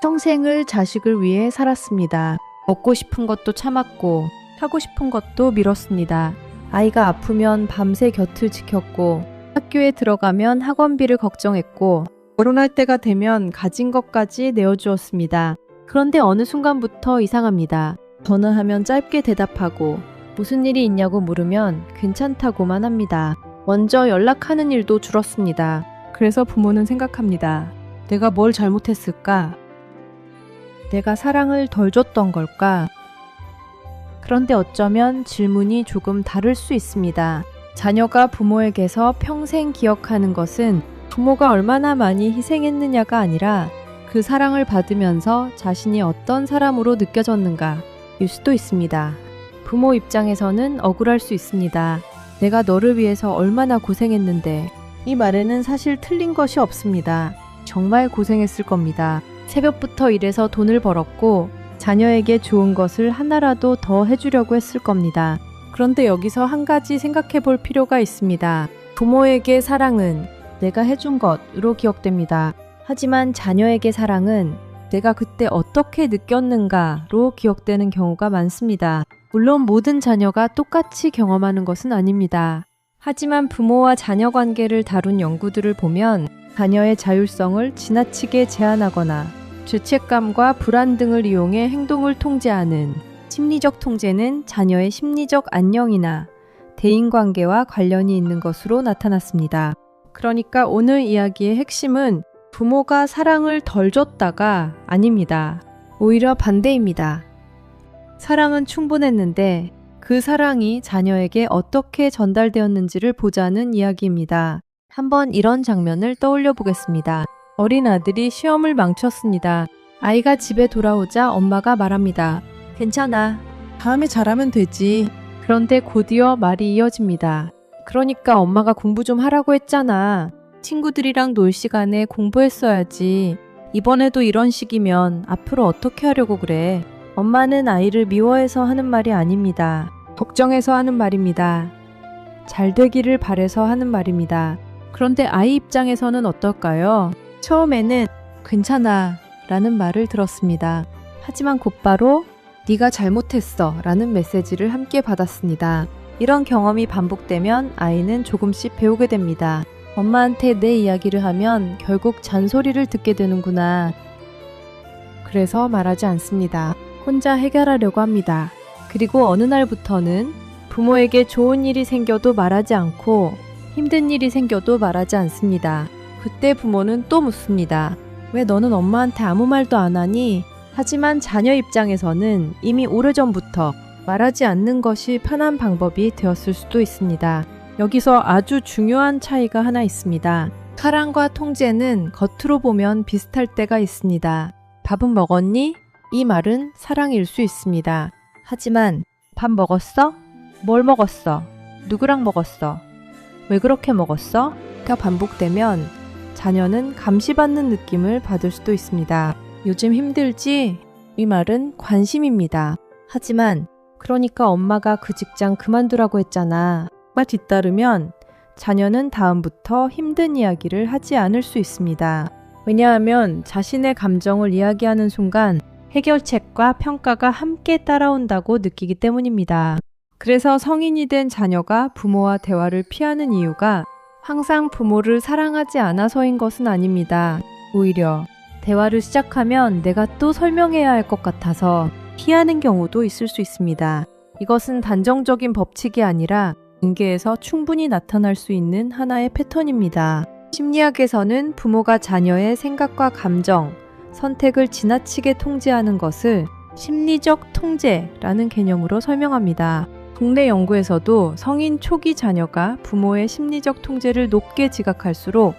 평생을 자식을 위해 살았습니다. 먹고 싶은 것도 참았고 하고 싶은 것도 미뤘습니다. 아이가 아프면 밤새 곁을 지켰고 학교에 들어가면 학원비를 걱정했고 결혼할 때가 되면 가진 것까지 내어주었습니다. 그런데 어느 순간부터 이상합니다. 전화하면 짧게 대답하고 무슨 일이 있냐고 물으면 괜찮다고만 합니다. 먼저 연락하는 일도 줄었습니다. 그래서 부모는 생각합니다. 내가 뭘 잘못했을까? 내가 사랑을 덜 줬던 걸까? 그런데 어쩌면 질문이 조금 다를 수 있습니다. 자녀가 부모에게서 평생 기억하는 것은 부모가 얼마나 많이 희생했느냐가 아니라 그 사랑을 받으면서 자신이 어떤 사람으로 느껴졌는가일 수도 있습니다. 부모 입장에서는 억울할 수 있습니다. 내가 너를 위해서 얼마나 고생했는데. 이 말에는 사실 틀린 것이 없습니다. 정말 고생했을 겁니다. 새벽부터 일해서 돈을 벌었고 자녀에게 좋은 것을 하나라도 더 해주려고 했을 겁니다. 그런데 여기서 한 가지 생각해 볼 필요가 있습니다. 부모에게 사랑은 내가 해준 것으로 기억됩니다. 하지만 자녀에게 사랑은 내가 그때 어떻게 느꼈는가로 기억되는 경우가 많습니다. 물론 모든 자녀가 똑같이 경험하는 것은 아닙니다. 하지만 부모와 자녀 관계를 다룬 연구들을 보면 자녀의 자율성을 지나치게 제한하거나 죄책감과 불안 등을 이용해 행동을 통제하는 심리적 통제는 자녀의 심리적 안녕이나 대인관계와 관련이 있는 것으로 나타났습니다. 그러니까 오늘 이야기의 핵심은 부모가 사랑을 덜 줬다가 아닙니다. 오히려 반대입니다. 사랑은 충분했는데 그 사랑이 자녀에게 어떻게 전달되었는지를 보자는 이야기입니다. 한번 이런 장면을 떠올려 보겠습니다. 어린 아들이 시험을 망쳤습니다. 아이가 집에 돌아오자 엄마가 말합니다. 괜찮아. 다음에 잘하면 되지. 그런데 곧이어 말이 이어집니다. 그러니까 엄마가 공부 좀 하라고 했잖아. 친구들이랑 놀 시간에 공부했어야지. 이번에도 이런 식이면 앞으로 어떻게 하려고 그래. 엄마는 아이를 미워해서 하는 말이 아닙니다. 걱정해서 하는 말입니다. 잘 되기를 바래서 하는 말입니다. 그런데 아이 입장에서는 어떨까요? 처음에는 괜찮아 라는 말을 들었습니다. 하지만 곧바로 네가 잘못했어 라는 메시지를 함께 받았습니다. 이런 경험이 반복되면 아이는 조금씩 배우게 됩니다. 엄마한테 내 이야기를 하면 결국 잔소리를 듣게 되는구나. 그래서 말하지 않습니다. 혼자 해결하려고 합니다. 그리고 어느 날부터는 부모에게 좋은 일이 생겨도 말하지 않고 힘든 일이 생겨도 말하지 않습니다. 그때 부모는 또 묻습니다. 왜 너는 엄마한테 아무 말도 안 하니? 하지만 자녀 입장에서는 이미 오래전부터 말하지 않는 것이 편한 방법이 되었을 수도 있습니다. 여기서 아주 중요한 차이가 하나 있습니다. 사랑과 통제는 겉으로 보면 비슷할 때가 있습니다. 밥은 먹었니? 이 말은 사랑일 수 있습니다. 하지만 밥 먹었어? 뭘 먹었어? 누구랑 먹었어? 왜 그렇게 먹었어? 가 반복되면 자녀는 감시받는 느낌을 받을 수도 있습니다. 요즘 힘들지? 이 말은 관심입니다. 하지만 그러니까 엄마가 그 직장 그만두라고 했잖아. 말 뒤따르면 자녀는 다음부터 힘든 이야기를 하지 않을 수 있습니다. 왜냐하면 자신의 감정을 이야기하는 순간 해결책과 평가가 함께 따라온다고 느끼기 때문입니다. 그래서 성인이 된 자녀가 부모와 대화를 피하는 이유가 항상 부모를 사랑하지 않아서인 것은 아닙니다. 오히려 대화를 시작하면 내가 또 설명해야 할 것 같아서 피하는 경우도 있을 수 있습니다. 이것은 단정적인 법칙이 아니라 관계에서 충분히 나타날 수 있는 하나의 패턴입니다. 심리학에서는 부모가 자녀의 생각과 감정, 선택을 지나치게 통제하는 것을 심리적 통제라는 개념으로 설명합니다. 국내 연구에서도 성인 초기 자녀가 부모의 심리적 통제를 높게 지각할수록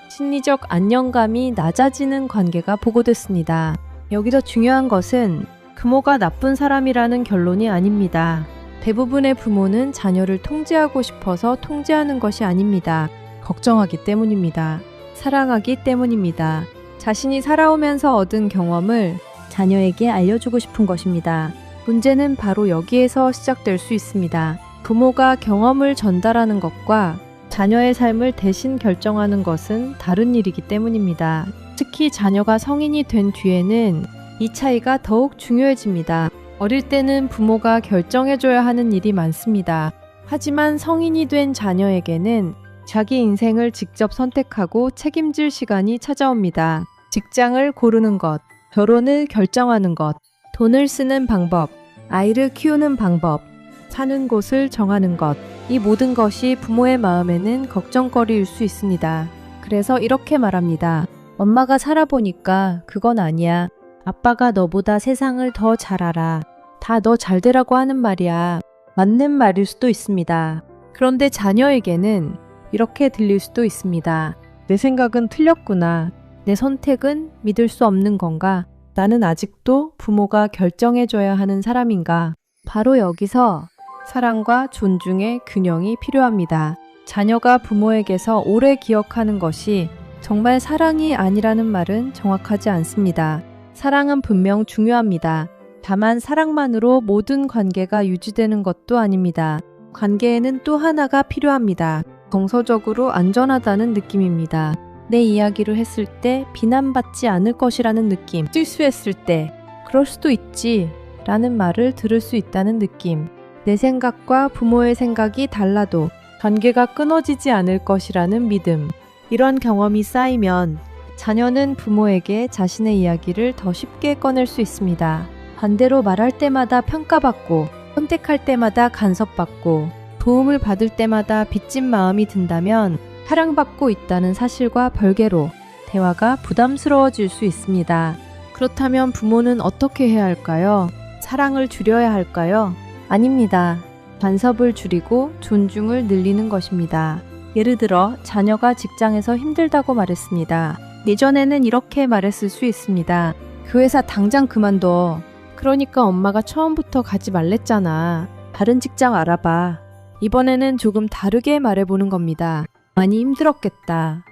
심리적 안정감이 낮아지는 관계가 보고됐습니다. 여기서 중요한 것은 부모가 나쁜 사람이라는 결론이 아닙니다. 대부분의 부모는 자녀를 통제하고 싶어서 통제하는 것이 아닙니다. 걱정하기 때문입니다. 사랑하기 때문입니다. 자신이 살아오면서 얻은 경험을 자녀에게 알려주고 싶은 것입니다. 문제는 바로 여기에서 시작될 수 있습니다. 부모가 경험을 전달하는 것과 자녀의 삶을 대신 결정하는 것은 다른 일이기 때문입니다. 특히 자녀가 성인이 된 뒤에는 이 차이가 더욱 중요해집니다. 어릴 때는 부모가 결정해줘야 하는 일이 많습니다. 하지만 성인이 된 자녀에게는 자기 인생을 직접 선택하고 책임질 시간이 찾아옵니다. 직장을 고르는 것, 결혼을 결정하는 것, 돈을 쓰는 방법, 아이를 키우는 방법, 사는 곳을 정하는 것, 이 모든 것이 부모의 마음에는 걱정거리일 수 있습니다. 그래서 이렇게 말합니다. 엄마가 살아보니까 그건 아니야. 아빠가 너보다 세상을 더 잘 알아. 다 너 잘 되라고 하는 말이야. 맞는 말일 수도 있습니다. 그런데 자녀에게는 이렇게 들릴 수도 있습니다. 내 생각은 틀렸구나. 내 선택은 믿을 수 없는 건가? 나는 아직도 부모가 결정해줘야 하는 사람인가? 바로 여기서 사랑과 존중의 균형이 필요합니다. 자녀가 부모에게서 오래 기억하는 것이 정말 사랑이 아니라는 말은 정확하지 않습니다. 사랑은 분명 중요합니다. 다만 사랑만으로 모든 관계가 유지되는 것도 아닙니다. 관계에는 또 하나가 필요합니다. 정서적으로 안전하다는 느낌입니다. 내 이야기를 했을 때 비난받지 않을 것이라는 느낌, 실수했을 때 그럴 수도 있지 라는 말을 들을 수 있다는 느낌, 내 생각과 부모의 생각이 달라도 관계가 끊어지지 않을 것이라는 믿음, 이런 경험이 쌓이면 자녀는 부모에게 자신의 이야기를 더 쉽게 꺼낼 수 있습니다. 반대로 말할 때마다 평가받고 선택할 때마다 간섭받고 도움을 받을 때마다 빚진 마음이 든다면 사랑받고 있다는 사실과 별개로 대화가 부담스러워질 수 있습니다. 그렇다면 부모는 어떻게 해야 할까요? 사랑을 줄여야 할까요? 아닙니다. 간섭을 줄이고 존중을 늘리는 것입니다. 예를 들어 자녀가 직장에서 힘들다고 말했습니다. 예전에는 이렇게 말했을 수 있습니다. 그 회사 당장 그만둬. 그러니까 엄마가 처음부터 가지 말랬잖아. 다른 직장 알아봐. 이번에는 조금 다르게 말해보는 겁니다. 많이 힘들었겠다.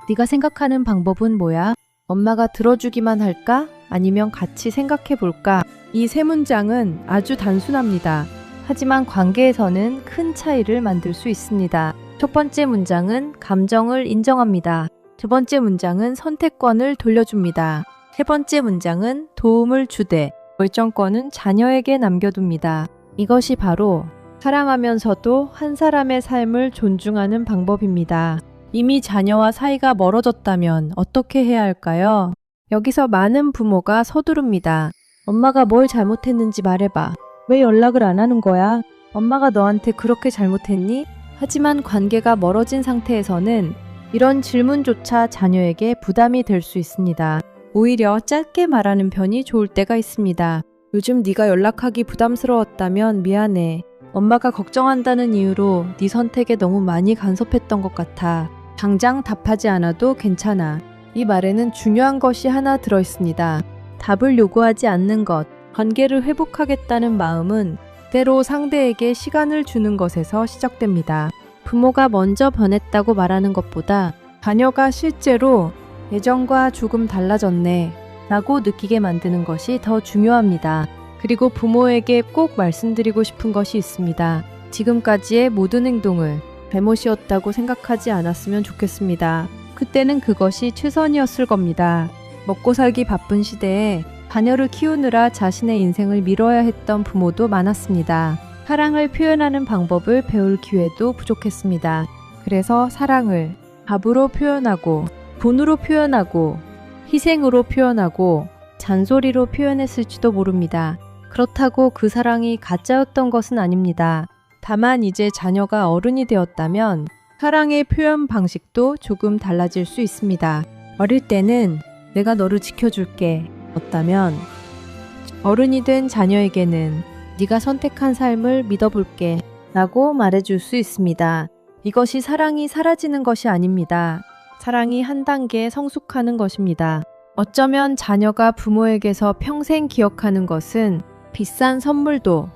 네가 생각하는 방법은 뭐야? 엄마가 들어주기만 할까? 아니면 같이 생각해볼까? 이 세 문장은 아주 단순합니다. 하지만 관계에서는 큰 차이를 만들 수 있습니다. 첫 번째 문장은 감정을 인정합니다. 두 번째 문장은 선택권을 돌려줍니다. 세 번째 문장은 도움을 주되 결정권은 자녀에게 남겨둡니다. 이것이 바로 사랑하면서도 한 사람의 삶을 존중하는 방법입니다. 이미 자녀와 사이가 멀어졌다면 어떻게 해야 할까요? 여기서 많은 부모가 서두릅니다. 엄마가 뭘 잘못했는지 말해봐. 왜 연락을 안 하는 거야? 엄마가 너한테 그렇게 잘못했니? 하지만 관계가 멀어진 상태에서는 이런 질문조차 자녀에게 부담이 될 수 있습니다. 오히려 짧게 말하는 편이 좋을 때가 있습니다. 요즘 네가 연락하기 부담스러웠다면 미안해. 엄마가 걱정한다는 이유로 네 선택에 너무 많이 간섭했던 것 같아. 당장 답하지 않아도 괜찮아. 이 말에는 중요한 것이 하나 들어있습니다. 답을 요구하지 않는 것, 관계를 회복하겠다는 마음은 때로 상대에게 시간을 주는 것에서 시작됩니다. 부모가 먼저 변했다고 말하는 것보다 자녀가 실제로 예전과 조금 달라졌네 라고 느끼게 만드는 것이 더 중요합니다. 그리고 부모에게 꼭 말씀드리고 싶은 것이 있습니다. 지금까지의 모든 행동을 잘못이었다고 생각하지 않았으면 좋겠습니다. 그때는 그것이 최선이었을 겁니다. 먹고 살기 바쁜 시대에 자녀를 키우느라 자신의 인생을 미뤄야 했던 부모도 많았습니다. 사랑을 표현하는 방법을 배울 기회도 부족했습니다. 그래서 사랑을 밥으로 표현하고 돈으로 표현하고 희생으로 표현하고 잔소리로 표현했을지도 모릅니다. 그렇다고 그 사랑이 가짜였던 것은 아닙니다. 다만 이제 자녀가 어른이 되었다면 사랑의 표현 방식도 조금 달라질 수 있습니다. 어릴 때는 내가 너를 지켜줄게 였다면 어른이 된 자녀에게는 네가 선택한 삶을 믿어볼게 라고 말해줄 수 있습니다. 이것이 사랑이 사라지는 것이 아닙니다. 사랑이 한 단계 성숙하는 것입니다. 어쩌면 자녀가 부모에게서 평생 기억하는 것은 비싼 선물도,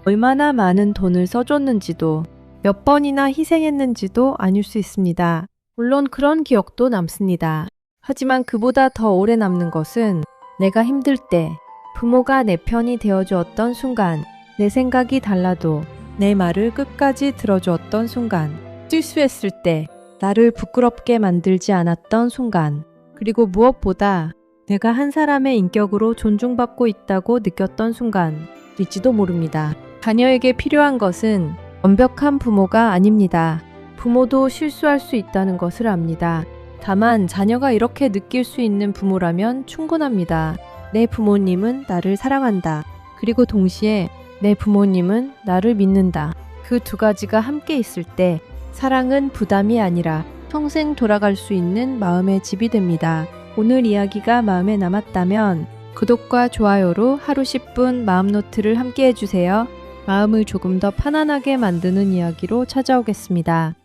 얼마나 많은 돈을 써줬는지도, 몇 번이나 희생했는지도 아닐 수 있습니다. 물론 그런 기억도 남습니다. 하지만 그보다 더 오래 남는 것은 내가 힘들 때 부모가 내 편이 되어주었던 순간, 내 생각이 달라도 내 말을 끝까지 들어주었던 순간, 실수했을 때 나를 부끄럽게 만들지 않았던 순간, 그리고 무엇보다 내가 한 사람의 인격으로 존중받고 있다고 느꼈던 순간일지도 모릅니다. 자녀에게 필요한 것은 완벽한 부모가 아닙니다. 부모도 실수할 수 있다는 것을 압니다. 다만 자녀가 이렇게 느낄 수 있는 부모라면 충분합니다. 내 부모님은 나를 사랑한다. 그리고 동시에 내 부모님은 나를 믿는다. 그 두 가지가 함께 있을 때 사랑은 부담이 아니라 평생 돌아갈 수 있는 마음의 집이 됩니다. 오늘 이야기가 마음에 남았다면 구독과 좋아요로 하루 10분 마음노트를 함께 해주세요. 마음을 조금 더 편안하게 만드는 이야기로 찾아오겠습니다.